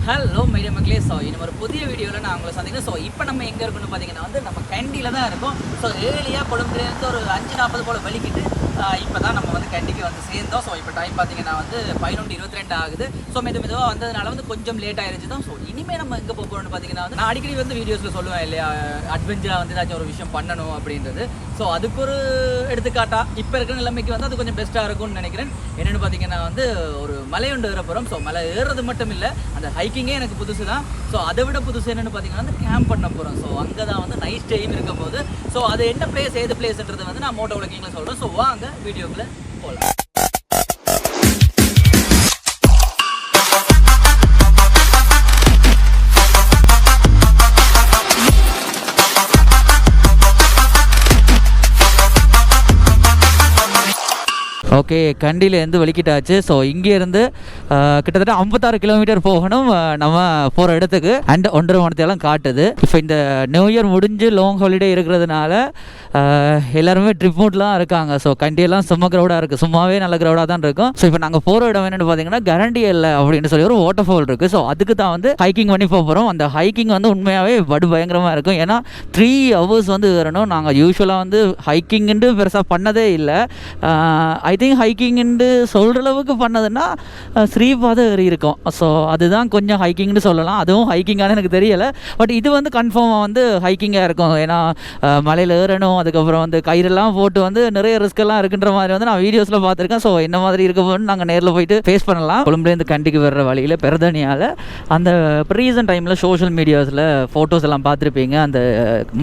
Hello media மக்களே. So இன்னும் ஒரு புதிய வீடியோவில் நான் உங்களை சந்திக்கிறேன். ஸோ இப்போ நம்ம எங்கே இருக்கணும்னு பார்த்தீங்கன்னா வந்து நம்ம கேண்டியில் தான் இருக்கோம். ஸோ ஏர்லியாக கொழும்புலேருந்து ஒரு 5:40 போல் வலிக்கிட்டு இப்போ தான் நம்ம வந்து கேண்டிக்கு வந்து சேர்ந்தோம். ஸோ இப்போ டைம் பார்த்தீங்கன்னா வந்து 11:22 ஆகுது. ஸோ மெதுவாக வந்ததுனால வந்து கொஞ்சம் லேட் ஆகிருச்சு தான். ஸோ இனிமேல் நம்ம எங்கே போகிறோம்னு பார்த்தீங்கன்னா வந்து நான் அடிக்கடி வந்து வீடியோஸில் சொல்லுவேன் இல்லையா, அட்வென்ச்சராக வந்து ஏதாச்சும் ஒரு விஷயம் பண்ணணும் அப்படின்றது. ஸோ அதுக்கு ஒரு எடுத்துக்காட்டா இப்போ இருக்கிற நிலைமைக்கு வந்து அது கொஞ்சம் பெஸ்ட்டாக இருக்கும்னு நினைக்கிறேன். என்னென்னு பார்த்தீங்கன்னா வந்து ஒரு மலை ஒன்று ஏற போகிறோம். ஸோ மலை ஏறுறது மட்டும் இல்லை, அந்த ஹைக்கிங்கே எனக்கு புதுசு தான். ஸோ அதை விட புதுசு என்னென்னு பார்த்தீங்கன்னா வந்து கேம்ப் பண்ண போகிறோம். ஸோ அங்கே தான் வந்து நைட் ஸ்டேயும் இருக்கும் போது ஸோ அது என்ன பிளேஸ் ஏது பிளேஸ்ன்றது வந்து நான் மோட்டோ விளக்கிங்கில் சொல்கிறேன். ஸோ வாங்க வீடியோக்குள்ளே போகலாம். ஓகே, கண்டியிலேருந்து வெளிக்கிட்டாச்சு. ஸோ இங்கேருந்து கிட்டத்தட்ட 56 கிலோமீட்டர் போகணும் நம்ம போகிற இடத்துக்கு. அண்ட் 1.5 மணித்தெல்லாம் காட்டுது. இப்போ இந்த நியூ இயர் முடிஞ்சு லாங் ஹாலிடே இருக்கிறதுனால எல்லாருமே ட்ரிப் மூட்லாம் இருக்காங்க. ஸோ கண்டியெல்லாம் சும்மா க்ரௌடாக இருக்குது, சும்மாவே நல்ல க்ரௌடாக தான் இருக்கும். ஸோ இப்போ நாங்கள் போகிற இடம் என்னென்னு பார்த்தீங்கன்னா கரண்டியல்ல அப்படின்னு சொல்லி ஒரு வாட்டர் ஃபால் இருக்குது. ஸோ அதுக்கு தான் வந்து ஹைக்கிங் பண்ணி போகிறோம். அந்த ஹைக்கிங் வந்து உண்மையாகவே படு பயங்கரமாக இருக்கும். ஏன்னா 3 hours வந்து ஏறணும். நாங்கள் யூஸ்வலாக வந்து ஹைக்கிங்ன்ட்டு பெருசாக பண்ணதே இல்லை. ஐ திங்க் ஹைக்கிங்ன்னு சொல்கிற அளவுக்கு பண்ணதுன்னா ஸ்ரீபாதை ஏறி இருக்கும். ஸோ அதுதான் கொஞ்சம் ஹைக்கிங்னு சொல்லலாம். அதுவும் ஹைக்கிங்கான எனக்கு தெரியலை. பட் இது வந்து கன்ஃபார்மாக வந்து ஹைக்கிங்காக இருக்கும். ஏன்னா மலையில் ஏறணும், அதுக்கப்புறம் வந்து கயிறெல்லாம் போட்டு வந்து நிறைய ரிஸ்க்கெல்லாம் இருக்குன்ற மாதிரி வந்து நான் வீடியோஸில் பார்த்துருக்கேன். ஸோ என்ன மாதிரி இருக்க போகணும்னு நாங்கள் நேரில் போயிட்டு ஃபேஸ் பண்ணலாம். கொழும்புலேருந்து கண்டிக்கு வர்ற வழியில் பெருதனியால் அந்த ரீசன்ட் டைமில் சோஷியல் மீடியாஸில் ஃபோட்டோஸ் எல்லாம் பார்த்துருப்பீங்க. அந்த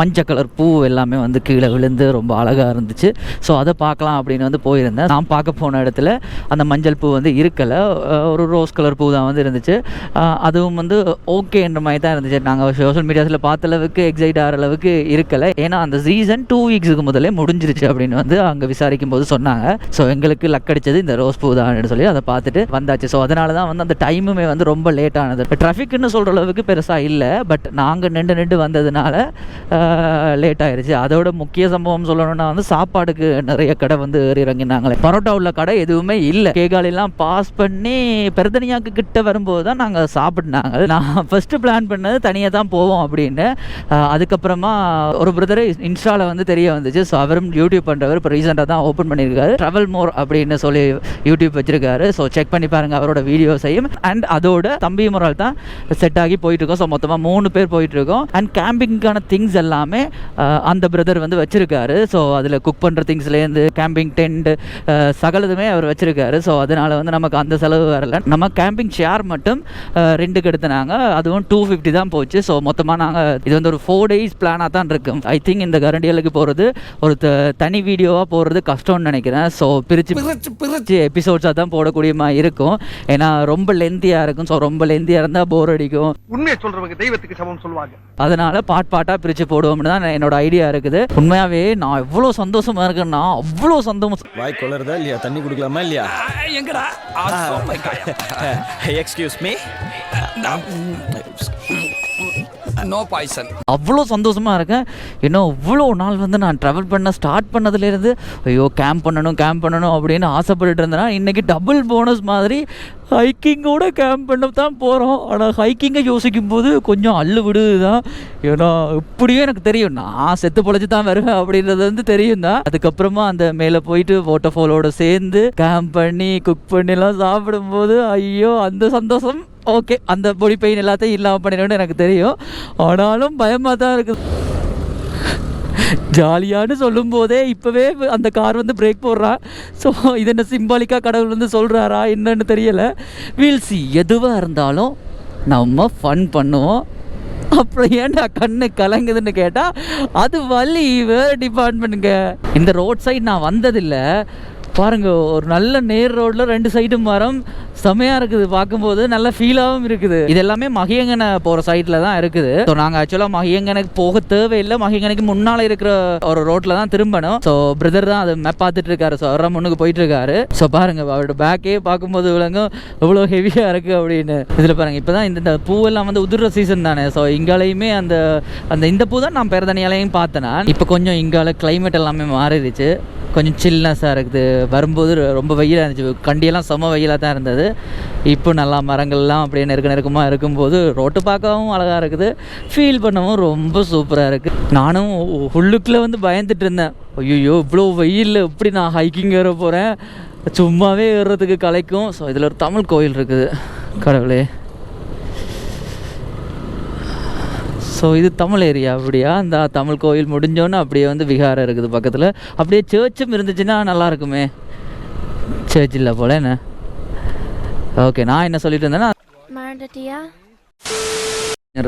மஞ்சள் கலர் பூ எல்லாமே வந்து கீழே விழுந்து ரொம்ப அழகாக இருந்துச்சு. ஸோ அதை பார்க்கலாம் அப்படின்னு வந்து போயிருந்தேன். நான் பார்க்க போன இடத்துல அந்த மஞ்சள் பூ வந்து இருக்கலை, ஒரு ரோஸ் கலர் பூ தான் வந்து இருந்துச்சு. அதுவும் வந்து ஓகேன்ற மாதிரி தான் இருந்துச்சு. நாங்கள் சோஷியல் மீடியாஸில் பார்த்த அளவுக்கு எக்ஸைட் ஆகிற அளவுக்கு இருக்கலை. ஏன்னா அந்த சீசன் 2 வீக்ஸுக்கு முதலே முடிஞ்சிருச்சு அப்படின்னு வந்து அங்கே விசாரிக்கும் போது சொன்னாங்க. ஸோ எங்களுக்கு லக் அடிச்சது இந்த ரோஸ் பூ தான் சொல்லி அதை பார்த்துட்டு வந்தாச்சு. ஸோ அதனால தான் வந்து அந்த டைமுமே வந்து ரொம்ப லேட் ஆனது. ட்ராஃபிக்னு சொல்கிற அளவுக்கு பெருசாக இல்லை, பட் நாங்கள் நின்று வந்ததுனால லேட் ஆயிடுச்சு. அதோட முக்கிய சம்பவம் சொல்லணும்னா வந்து சாப்பாடுக்கு நிறைய கடை வந்து ஏறி இறங்கினாங்களே. பரோட்டா உள்ள கடை எதுவுமே இல்லை. கேகாலெல்லாம் பாஸ் பண்ணி பெருதனியாக்கு கிட்ட வரும்போது தான் நாங்கள் சாப்பிட்னாங்க. நான் ஃபர்ஸ்ட் பிளான் பண்ணது தனியாக தான் போவோம் அப்படின்னு. அதுக்கப்புறமா ஒரு பிரதர் இன்ஸ்டாவில் வந்து தெரிய வந்துச்சு. ஸோ அவரும் யூடியூப் பண்ணுறவர் இப்போ ரீசெண்டாக தான் ஓப்பன் பண்ணியிருக்காரு. ட்ராவல் மோர் அப்படின்னு சொல்லி யூடியூப் வச்சிருக்காரு. ஸோ செக் பண்ணி பாருங்கள் அவரோட வீடியோஸையும். அண்ட் அதோட தம்பி முறால் தான் செட் ஆகி போயிட்டுருக்கோம். ஸோ மொத்தமாக 3 பேர் போயிட்டுருக்கோம். அண்ட் கேம்பிங்கான திங்ஸ் எல்லாமே அந்த பிரதர் வந்து வச்சிருக்காரு. ஸோ அதில் குக் பண்ணுற திங்ஸ்லேருந்து கேம்பிங் டென்ட் சகலதுமே அவர் வச்சிருக்காரு. ஸோ அதனால வந்து நமக்கு அந்த செலவு வரல. நம்ம கேம்பிங் சேர் மட்டும் 2க்கு எடுத்துனாங்க. அதுவும் 250 தான் போச்சு. ஸோ மொத்தமாக நாங்கள் இது வந்து ஒரு 4 days பிளானாக தான் இருக்கும். ஐ திங்க் இந்த கரண்டியலுக்கு போகிறது ஒரு தனி வீடியோவாக போடுறது கஷ்டம்னு நினைக்கிறேன். ஸோ பிரிச்சு எபிசோட்ஸாக தான் போடக்கூடிய மாதிரி இருக்கும். ஏன்னா ரொம்ப லென்த்தியாக இருக்கும். ஸோ ரொம்ப லென்த்தியாக இருந்தால் போர் அடிக்கும். உண்மையை சொல்றவங்க தெய்வத்துக்கு சமம் சொல்லுவாங்க. அதனால பாட்டாக பிரித்து போடுவோம்னு தான் என்னோட ஐடியா இருக்குது. உண்மையாகவே நான் எவ்வளோ சந்தோஷமாக இருக்குன்னா அவ்வளோ சந்தோஷம். வாய் கொளறதா இல்லையா, தண்ணி குடிக்கலாமா இல்லையா? எங்கடா எக்ஸ்கியூஸ் மீ, நோ பாய்சன். அவ்வளோ சந்தோஷமாக இருக்கேன். இன்னும் இவ்வளோ நாள் வந்து நான் ட்ராவல் பண்ண ஸ்டார்ட் பண்ணதுலேருந்து ஐயோ கேம்ப் பண்ணணும் அப்படின்னு ஆசைப்பட்டுட்டு இருந்தேன்னா இன்றைக்கி டபுள் போனஸ் மாதிரி ஹைக்கிங்கோட கேம்ப் பண்ண தான் போகிறோம். ஆனால் ஹைக்கிங்கை யோசிக்கும் போது கொஞ்சம் அள்ளு விடுது தான். ஏன்னா இப்படியும் எனக்கு தெரியும் நான் செத்து பொழைச்சி தான் வருவேன் அப்படின்றது வந்து தெரியும் தான். அதுக்கப்புறமா அந்த மேலே போயிட்டு வாட்டர் ஃபாலோட சேர்ந்து கேம்ப் பண்ணி குக் பண்ணிலாம் சாப்பிடும்போது ஐயோ அந்த சந்தோஷம் ஓகே. அந்த பொடி பெயின் எல்லாத்தையும் இல்லாமல் பண்ணிடணும்னு எனக்கு தெரியும். ஆனாலும் பயமாக தான் இருக்குது. ஜாலியானு சொல்லும் போதே இப்போவே அந்த கார் வந்து பிரேக் போடுறா. ஸோ இது என்ன சிம்பாலிக்காக கடவுள் வந்து சொல்கிறாரா என்னன்னு தெரியலை. வீல் சி எதுவாக இருந்தாலும் நம்ம ஃபன் பண்ணுவோம். அப்புறம் ஏன்டா கண்ணு கலங்குதுன்னு கேட்டால் அது வலி வேறு டிபார்ட்மெண்ட்டுங்க. இந்த ரோட் சைடு நான் வந்ததில்லை. பாருங்க, ஒரு நல்ல நேர் ரோட்டில் 2 சைடும் மரம் செமையாக இருக்குது. பார்க்கும்போது நல்ல ஃபீலாகவும் இருக்குது. இது எல்லாமே மகியங்கனை போகிற சைடில் தான் இருக்குது. ஸோ நாங்கள் ஆக்சுவலாக மகியங்கனைக்கு போக தேவையில்லை. மகியங்கனைக்கு முன்னால் இருக்கிற ஒரு ரோட்டில் தான் திரும்பணும். ஸோ பிரதர் தான் அதை மேப் பார்த்துட்டு இருக்காரு. ஸோ அவரை முன்னுக்கு போயிட்டு இருக்காரு. ஸோ பாருங்கள் அவரோட பேக்கே பார்க்கும்போது விளங்கும் எவ்வளோ ஹெவியாக இருக்குது அப்படின்னு. இதில் பாருங்கள் இப்போ தான் இந்த பூவெல்லாம் வந்து உதிர்ற சீசன் தானே. ஸோ இங்காலையுமே அந்த இந்த பூ தான் நான் பெருதனியாலையும் பார்த்தேன். இப்போ கொஞ்சம் இங்கால கிளைமேட் எல்லாமே மாறிடுச்சு. கொஞ்சம் சில்னஸாக இருக்குது. வரும்போது ரொம்ப வெயிலாக இருந்துச்சு, கண்டியெல்லாம் செம்ம வெயிலாக தான் இருந்தது. இப்போ நல்லா மரங்கள்லாம் அப்படியே நெருக்கமாக இருக்கும்போது ரோட்டு பார்க்கவும் அழகாக இருக்குது, ஃபீல் பண்ணவும் ரொம்ப சூப்பராக இருக்குது. நானும் உள்ளுக்குள்ளே வந்து பயந்துட்டு இருந்தேன், ஐயோ இவ்வளோ வெயிலில் எப்படி நான் ஹைக்கிங் ஏற போகிறேன், சும்மாவே ஏறுறதுக்கு கலைக்கும். ஸோ இதில் ஒரு தமிழ் கோயில் இருக்குது, கடவுளே. ஸோ இது தமிழ் ஏரியா. அப்படியா இந்த தமிழ் கோயில் முடிஞ்சோன்னே அப்படியே வந்து விகாரம் இருக்குது பக்கத்தில். அப்படியே சர்ச்சும் இருந்துச்சுன்னா நல்லாயிருக்குமே. சர்ச் இல்லை போல என்ன. ஓகே, நான் என்ன சொல்லிட்டு இருந்தேன்னா,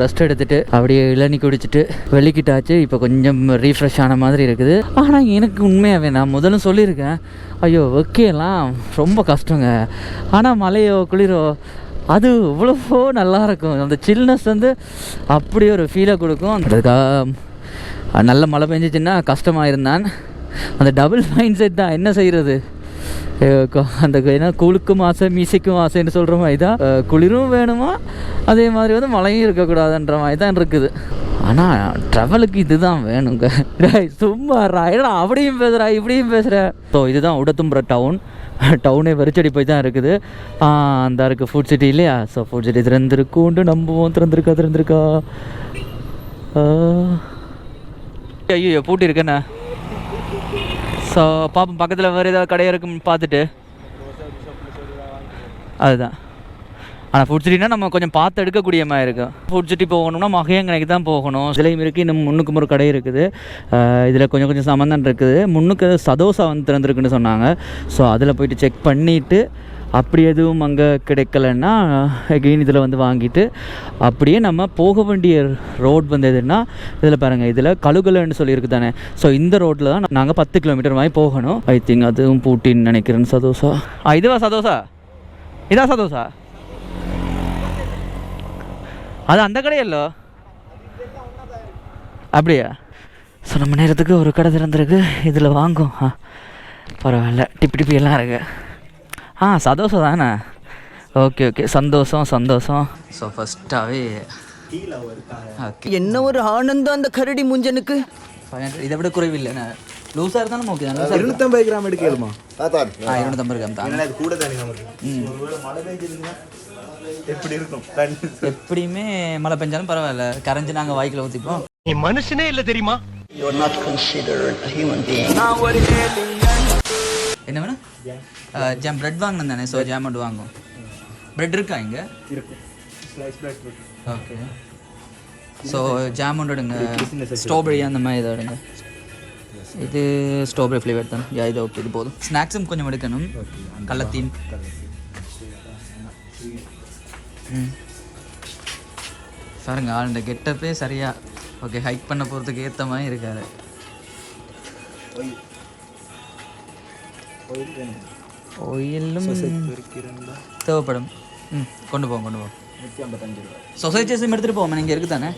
ரெஸ்ட் எடுத்துகிட்டு அப்படியே இளநீ குடிச்சிட்டு வெளிக்கிட்டாச்சு. இப்போ கொஞ்சம் ரீஃப்ரெஷ் ஆன மாதிரி இருக்குது. ஆனால் எனக்கு உண்மையாகவே நான் முதல்ல சொல்லியிருக்கேன், ஐயோ வெக்கையெல்லாம் ரொம்ப கஷ்டங்க, ஆனால் மழையோ குளிரோ அது இவ்வளோ நல்லாயிருக்கும். அந்த சில்னஸ் வந்து அப்படி ஒரு ஃபீலை கொடுக்கும். அதுக்காக நல்ல மழை பெஞ்சிச்சின்னா கஷ்டமாக இருந்தான். அந்த டபுள் மைண்ட் செட் தான், என்ன செய்கிறது. அந்த ஏன்னா கூழுக்கும் ஆசை மீசைக்கும் ஆசைன்னு சொல்கிற மாதிரி தான், குளிரும் வேணுமா அதே மாதிரி வந்து மழையும் இருக்கக்கூடாதுன்ற மாதிரி தான் இருக்குது. ஆனால் ட்ராவலுக்கு இது தான் வேணுங்க. சும்மா ஏன்னா அப்படியும் பேசுகிறா இப்படியும் பேசுகிறேன். ஸோ இதுதான் உடத்தும்புற டவுனே வெறிச்சடி போய் தான் இருக்குது. அந்த இருக்குது ஃபுட் சிட்டி இல்லையா. ஸோ ஃபுட் சிட்டி திறந்துருக்குண்டு நம்புவோம். திறந்துருக்கா ஐயோ பூட்டி இருக்கேண்ணா. ஸோ பார்ப்போம் பக்கத்தில் வேறு ஏதாவது கடையாக இருக்குன்னு பார்த்துட்டு. அதுதான். ஆனால் ஃபுட் சிட்டினா நம்ம கொஞ்சம் பார்த்து எடுக்கக்கூடிய மாதிரி இருக்கும். ஃபுட் சிட்டி போகணும்னா மகையங்கனைக்கு தான் போகணும். இதுலேயும் இருக்குது, இன்னும் முன்னுக்கு ஒரு கடை இருக்குது. இதில் கொஞ்சம் சம்மந்தம் இருக்குது. முன்னுக்கு சதோசா வந்து திறந்துருக்குன்னு சொன்னாங்க. ஸோ அதில் போயிட்டு செக் பண்ணிவிட்டு அப்படி எதுவும் அங்கே கிடைக்கலன்னா எகெயின் இதில் வந்து வாங்கிட்டு அப்படியே நம்ம போக வேண்டிய ரோட் வந்து எதுன்னா இதில் பாருங்கள், இதில் கழுகலைன்னு சொல்லியிருக்கு தானே. ஸோ இந்த ரோட்டில் தான் நாங்கள் 10 கிலோமீட்டர் மாதிரி போகணும். ஐ திங்க் அதுவும் பூட்டின்னு நினைக்கிறேன். சதோசா இதுவா சதோசா? இதா சதோசா? அது அந்த கடையல்லோ அப்படியா? ஸோ நம்ம நேரத்துக்கு ஒரு கடை திறந்துருக்கு, இதில் வாங்கும். பரவாயில்ல, டிப்பி எல்லாம் இருக்கு. சதோஷம் தானே. ஓகே சந்தோஷம். ஸோ ஃபஸ்ட்டாகவே என்ன ஒரு ஆனந்தம் அந்த கரடி முஞ்சனுக்கு. இதை விட குறைவில்லை. லூஸாக இருந்தாலும் ஓகே தான். 250 கிராம் எடுக்கலுமா? 250 கிராம் தான். கூட எப்படி இருக்கும்? எப்படியுமே மழை பெஞ்சாலும் பரவாயில்ல, கரைஞ்சி நாங்கள் வாய்க்கில் ஊற்றிப்போம். நீ மனுஷனே இல்ல தெரியுமா? என்ன வேணும்? ஜாம் பிரெட் வாங்கணும் தானே. ஸோ ஜாம் மட்டும் வாங்கும். பிரெட் இருக்கா இங்கே? ஓகே. ஸோ ஜாம் ஒன்று எடுங்க, ஸ்ட்ராபெரி அந்த மாதிரி இதை எடுங்க. இது ஸ்ட்ராபெரி ஃப்ளேவர் தான். இது ஓகே, இது போதும். ஸ்நாக்ஸும் கொஞ்சம் எடுக்கணும். கள்ளத்தீன். பாருங்க, ஆளுண்ட கெட்டப்பே சரியா. ஓகே, ஹைக் பண்ண போகிறதுக்கு ஏற்ற மாதிரி இருக்காது. ஆயிலும் தேவைப்படும். கொண்டு போவோம். 155 ரூபா. சொசைட்டி எடுத்துகிட்டு போவோம். நீங்கள் இருக்குது தானே.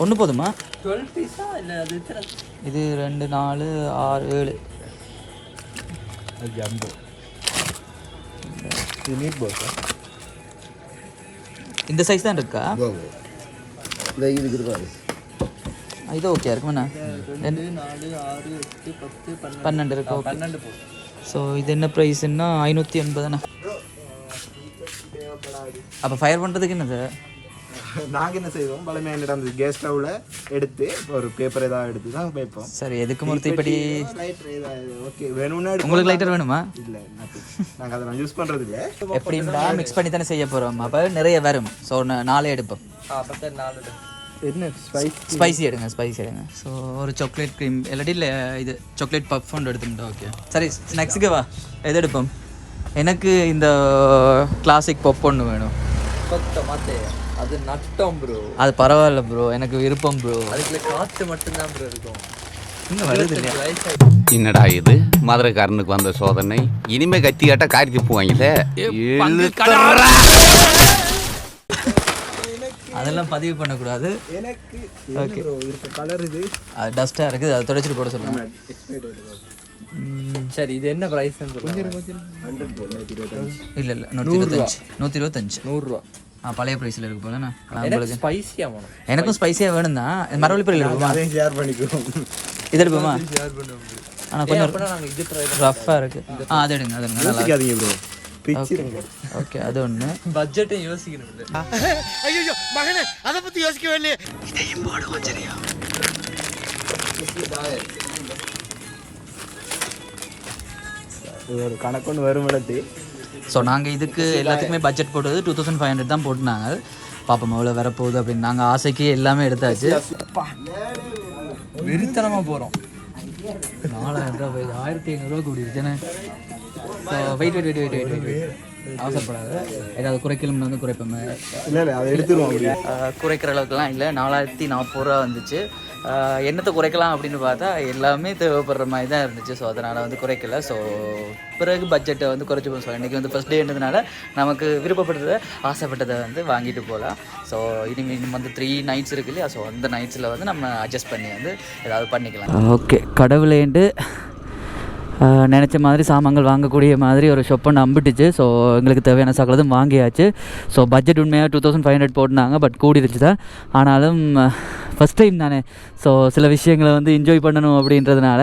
ஒன்று போதுமா? 12 பீஸா இல்லை? அது இது 2 4 6 7. இந்த சைஸ் தான் இருக்கா? இது ஓகே இருக்குண்ணா. 2 4 6 8 10 12 இருக்கு. 12 போதும். ஸோ இது என்ன ப்ரைஸ்ன்னா 580. அப்போ ஃபயர் பண்ணுறதுக்கு என்னது? நாங்கள் என்ன செய்வோம், பழமையான அந்த கேஸ் ஸ்டவ்வில் எடுத்து ஒரு பேப்பர் ஏதாவது எடுத்து தான் வைப்போம். சரி, எதுக்கு ஒரு தீப்பெட்டி? ஓகே, வேணும்னா உங்களுக்கு லைட்டர் வேணுமா? இல்லை, நாங்கள் அதை நான் யூஸ் பண்ணுறது இல்லை. எப்படின்னா மிக்ஸ் பண்ணி தானே செய்ய போகிறோம். அப்போ நிறைய வரும். ஸோ 4 எடுப்போம். என்ன ஸ்பைசி எடுங்க. ஸோ ஒரு சாக்லேட் க்ரீம் இல்லாட்டி இல்லை இது சாக்லேட் பஃப் ஒன்று எடுத்துட்டோம். ஓகே சரி, ஸ்நாக்ஸுக்கு வா. எது எடுப்போம்? எனக்கு இந்த கிளாசிக் பப் ஒன்று வேணும். அது நட்டம் ப்ரோ. அது பரவாயில்ல ப்ரோ, எனக்கு விருப்பம் ப்ரோ. அதுக்குள்ள காற்று மட்டும்தான் ப்ரோ இருக்கும். இன்னும் வருது இல்லையா? என்னடா இது மதுரைக்காரனுக்கு வந்த சோதனை. இனிமே கத்தி காட்ட காரி திப்புவாங்களே. அதெல்லாம் பதிவு பண்ணக்கூடாது. எனக்கு ஓகே, கலர் இது அது டஸ்ட்டாக இருக்குது, அதை தொடச்சிட்டு போட சொல்லுங்க. சரி, இது என்ன ப்ரைஸ்? இல்லை 125. 125 100 ரூபா. பழைய ப்ரைஸில் இருக்கு போலண்ணா எனக்கு உங்களுக்கு ஸ்பைசியாக வேணும். எனக்கும் ஸ்பைஸியாக வேணும் தான் மரவள்ளிப்பறையில் இருக்குமா அதையும் ஷேர் பண்ணிக்குவோம். இது எடுப்போமா ஆனால் கொஞ்சம் அப்படின்னா நாங்கள் இது ட்ரை ரஃப்பாக இருக்குது அது எடுங்க அது எடுங்க நல்லா யோசிக்காதீங்க ப்ரோ, பிச்சிருங்க. ஓகே அது ஒன்று பட்ஜெட்டும் யோசிக்கணும் இல்லை. ஐயோ மகனே அதை பத்தி யோசிக்கவே இல்லையே. இது ஒரு கணக்கொண்டு வரும் இடத்து. ஸோ நாங்கள் இதுக்கு எல்லாத்துக்குமே பட்ஜெட் போட்டது 2500 தான் போட்டுனாங்க. பார்ப்போம் எவ்வளோ வரப்போகுது அப்படின்னு. நாங்கள் ஆசைக்கு எல்லாமே எடுத்தாச்சு. வெறித்தனமாக போகிறோம். 4000 ரூபா 1500 கூடிருச்சுன்னு. So wait அவசரப்படாது. ஏதாவது குறைக்கணும்னு வந்து குறைப்போமே. இல்லை அதை எடுத்துருவோம். அப்படி குறைக்கிற அளவுக்குலாம் இல்லை. 4040 ரூபா வந்துச்சு. என்னத்தை குறைக்கலாம் அப்படின்னு பார்த்தா எல்லாமே தேவைப்படுற மாதிரி தான் இருந்துச்சு. ஸோ அதனால் வந்து குறைக்கல. ஸோ பிறகு பட்ஜெட்டை வந்து குறைச்சிப்போம். ஸோ இன்றைக்கி வந்து ஃபஸ்ட் டேன்றதுனால நமக்கு விருப்பப்பட்டதை ஆசைப்பட்டதை வந்து வாங்கிட்டு போகலாம். ஸோ இனிமேல் வந்து 3 நைட்ஸ் இருக்கு இல்லையா. ஸோ அந்த நைட்ஸில் வந்து நம்ம அட்ஜஸ்ட் பண்ணி வந்து ஏதாவது பண்ணிக்கலாம். ஓகே, கடவுளேண்டு நினச்ச மாதிரி சாமான்கள் வாங்கக்கூடிய மாதிரி ஒரு ஷாப் ஒன்று அம்பிட்டுச்சு. ஸோ எங்களுக்கு தேவையான சகலதும் வாங்கியாச்சு. ஸோ பட்ஜெட் உண்மையாக 2500 போட்டுனாங்க. பட் கூடிருச்சு தான். ஆனாலும் ஃபஸ்ட் டைம் தானே. ஸோ சில விஷயங்களை வந்து என்ஜாய் பண்ணணும் அப்படின்றதுனால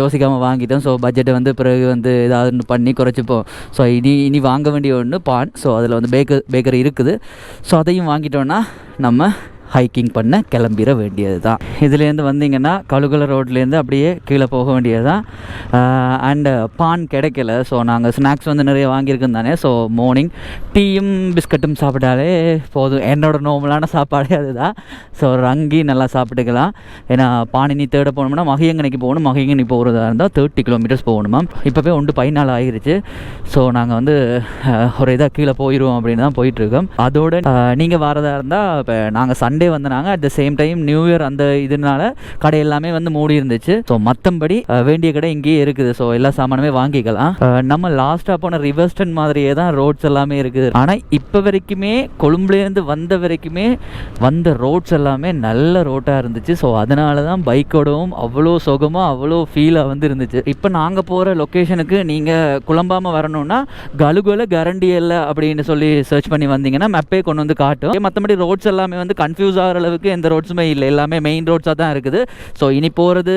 யோசிக்காமல் வாங்கிட்டோம். ஸோ பட்ஜெட்டை வந்து பிறகு வந்து ஏதாவது பண்ணி குறைச்சிப்போம். ஸோ இனி வாங்க வேண்டிய ஒன்று பான். ஸோ அதில் வந்து பேக்கரி இருக்குது. ஸோ அதையும் வாங்கிட்டோன்னா நம்ம ஹைக்கிங் பண்ண கிளம்பிட வேண்டியது தான். இதுலேருந்து வந்தீங்கன்னா கழுகுல ரோட்லேருந்து அப்படியே கீழே போக வேண்டியது தான். அண்டு பான் கிடைக்கல. ஸோ நாங்கள் ஸ்நாக்ஸ் வந்து நிறைய வாங்கியிருக்கோம் தானே. ஸோ மார்னிங் டீயும் பிஸ்கட்டும் சாப்பிட்டாலே போதும். என்னோட நார்மலான சாப்பாடே அதுதான். ஸோ ரங்கி நல்லா சாப்பிட்டுக்கலாம். ஏன்னா பானினி தேட போகணும்னா மகியங்கனைக்கு போகணும். மகியங்கனி போகிறதா இருந்தால் 30 கிலோமீட்டர்ஸ் போகணுமா. இப்போவே 14 ஆகிருச்சு. ஸோ நாங்கள் வந்து ஒரு இதாக கீழே போயிடுவோம் அப்படின்னு தான் போயிட்டுருக்கோம். அதோட நீங்கள் வரதா இருந்தால் இப்போ நாங்கள் சண்டே வந்தாங்க. At the same time new year அந்த இதனால கடை எல்லாமே வந்து மூடி இருந்துச்சு. ஸோ மற்றபடி வேண்டிய கடை இங்கேயே இருக்குது. ஸோ எல்லா சாமானுமே வாங்கிக்கலாம். நம்ம லாஸ்ட்டாக போன ரிவர்ஸ்டன் மாதிரியே தான் ரோட்ஸ் எல்லாமே இருக்குது. ஆனால் இப்போ வரைக்குமே கொழும்புலேருந்து வந்த வரைக்குமே வந்த ரோட்ஸ் எல்லாமே நல்ல ரோட்டாக இருந்துச்சு. ஸோ அதனால தான் பைக்கோடவும் அவ்வளோ சுகமாக அவ்வளோ ஃபீலாக வந்து இருந்துச்சு. இப்போ நாங்கள் போகிற லொக்கேஷனுக்கு நீங்கள் குழம்பாமல் வரணும்னா கலுகுல கரண்டியல்ல அப்படின்னு சொல்லி சர்ச் பண்ணி வந்தீங்கன்னா மேப்பே கொண்டு வந்து காட்டும். மற்றபடி ரோட்ஸ் எல்லாமே வந்து கன்ஃபியூஸ் ஆகிற அளவுக்கு எந்த ரோட்ஸுமே இல்லை. எல்லாமே மெயின் ரோட்ஸாக தான் இருக்குது. ஸோ இனி போகிறது